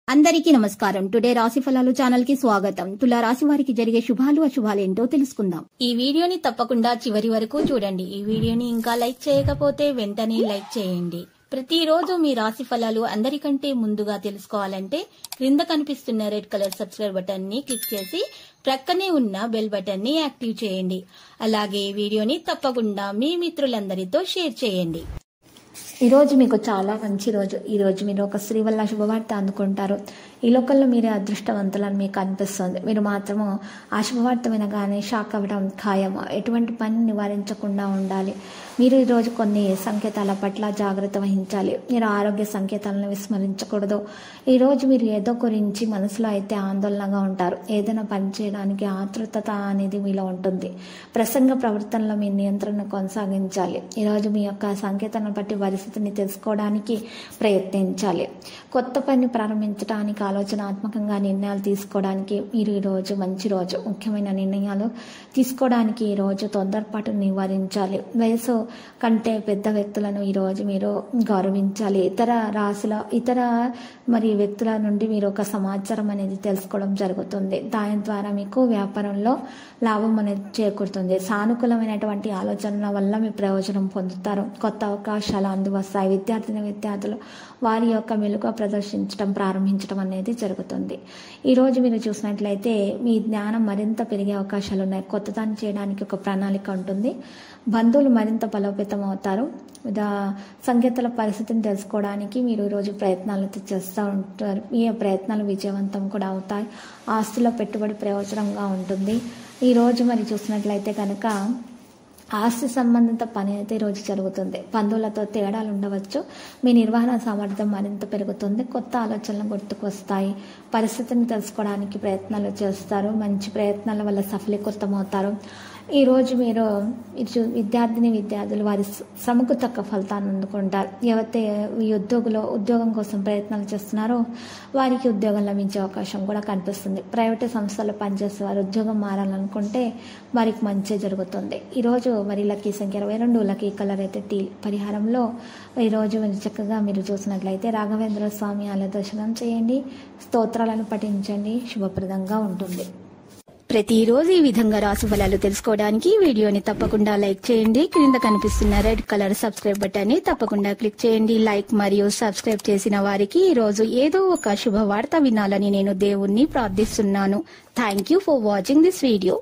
అందరికీ నమస్కారం. టుడే రాశి ఫలాలు ఛానల్ కి స్వాగతం. తులా రాశి వారికి జరిగే శుభాలు అశుభాలు ఏంటో తెలుసుకుందాం. ఈ వీడియోని తప్పకుండా చివరి వరకు చూడండి. ఈ వీడియోని ఇంకా లైక్ చేయకపోతే వెంటనే లైక్ చేయండి. ప్రతిరోజు మీ రాశి ఫలాలు అందరికంటే ముందుగా తెలుసుకోవాలంటే క్రింద కనిపిస్తున్న రెడ్ కలర్ సబ్స్క్రైబ్ బటన్ ని క్లిక్ చేసి ప్రక్కనే ఉన్న బెల్ బటన్ ని యాక్టివ్ చేయండి. అలాగే వీడియోని తప్పకుండా మీ మిత్రులందరితో షేర్ చేయండి. ఈ రోజు మీకు చాలా మంచి రోజు. ఈ రోజు మీరు ఒక స్త్రీ వల్ల శుభవార్త అందుకుంటారు. ఈ లోకంలో మీరే అదృష్టవంతులని మీకు అనిపిస్తుంది. మీరు మాత్రము ఆ శుభవార్త వినగానే షాక్ అవ్వడం ఖాయం. ఎటువంటి పని నివారించకుండా ఉండాలి. మీరు ఈరోజు కొన్ని సంకేతాల పట్ల జాగ్రత్త వహించాలి. మీరు ఆరోగ్య సంకేతాలను విస్మరించకూడదు. ఈరోజు మీరు ఏదో గురించి మనసులో అయితే ఆందోళనగా ఉంటారు. ఏదైనా పని చేయడానికి ఆతృతత అనేది మీలో ఉంటుంది. ప్రసంగ ప్రవర్తనలో మీ నియంత్రణ కొనసాగించాలి. ఈరోజు మీ యొక్క సంకేతాలను బట్టి పరిస్థితిని తెలుసుకోవడానికి ప్రయత్నించాలి. కొత్త పని ప్రారంభించడానికి ఆలోచనాత్మకంగా నిర్ణయాలు తీసుకోవడానికి మీరు ఈరోజు మంచి రోజు. ముఖ్యమైన నిర్ణయాలు తీసుకోవడానికి ఈరోజు తొందరపాటు నివారించాలి. వయసు కంటే పెద్ద వ్యక్తులను ఈరోజు మీరు గౌరవించాలి. ఇతర వ్యక్తుల నుండి మీరు ఒక సమాచారం అనేది తెలుసుకోవడం జరుగుతుంది. దాని ద్వారా మీకు వ్యాపారంలో లాభం అనేది చేకూరుతుంది. సానుకూలమైనటువంటి ఆలోచనల వల్ల మీ ప్రయోజనం పొందుతారు. కొత్త అవకాశాలు అందువస్తాయి. విద్యార్థులు వారి యొక్క మెలుగు ప్రదర్శించడం ప్రారంభించడం అనేది జరుగుతుంది. ఈరోజు మీరు చూసినట్లయితే మీ జ్ఞానం మరింత పెరిగే అవకాశాలు ఉన్నాయి. కొత్త దాన్ని చేయడానికి ఒక ప్రణాళిక ఉంటుంది. బంధువులు మరింత బలోపేతం అవుతారు. సంకేతాల పరిస్థితిని తెలుసుకోవడానికి మీరు ఈరోజు ప్రయత్నాలు చేస్తూ ఉంటారు. మీ ప్రయత్నాలు విజయవంతం కూడా అవుతాయి. ఆస్తిలో పెట్టుబడి ప్రయోజనంగా ఉంటుంది. ఈరోజు మరి చూసినట్లయితే కనుక ఆస్తి సంబంధిత పని అయితే ఈరోజు జరుగుతుంది. బంధువులతో తేడాలు ఉండవచ్చు. మీ నిర్వహణ సామర్థ్యం మరింత పెరుగుతుంది. కొత్త ఆలోచనలు గుర్తుకు వస్తాయి. పరిస్థితిని తెలుసుకోవడానికి ప్రయత్నాలు చేస్తారు. మంచి ప్రయత్నాల వల్ల సఫలీకృతమవుతారు. ఈరోజు మీరు విద్యార్థులు వారి శ్రమకు తగ్గ ఫలితాన్ని అందుకుంటారు. ఎవరైతే ఈ ఉద్యోగం కోసం ప్రయత్నాలు చేస్తున్నారో వారికి ఉద్యోగం లభించే అవకాశం కూడా కనిపిస్తుంది. ప్రైవేటు సంస్థల్లో పనిచేసే వారు ఉద్యోగం మారాలనుకుంటే వారికి మంచి జరుగుతుంది. ఈరోజు మరి లక్కీ సంఖ్య 22, లక్కీ కలర్ అయితే టీ. పరిహారంలో ఈరోజు చక్కగా మీరు చూసినట్లయితే రాఘవేంద్ర స్వామి ఆలయ దర్శనం చేయండి. స్తోత్రాలను పఠించండి. శుభప్రదంగా ఉంటుంది. ప్రతిరోజు ఈ విధంగా రాశి ఫలాలు తెలుసుకోవడానికి వీడియోని తప్పకుండా లైక్ చేయండి. క్రింద కనిపిస్తున్న రెడ్ కలర్ సబ్స్క్రైబ్ బటన్ ని తప్పకుండా క్లిక్ చేయండి. లైక్ మరియు సబ్స్క్రైబ్ చేసిన వారికి ఈ రోజు ఏదో ఒక శుభవార్త వినాలని నేను దేవుణ్ణి ప్రార్థిస్తున్నాను. Thank you for watching this video.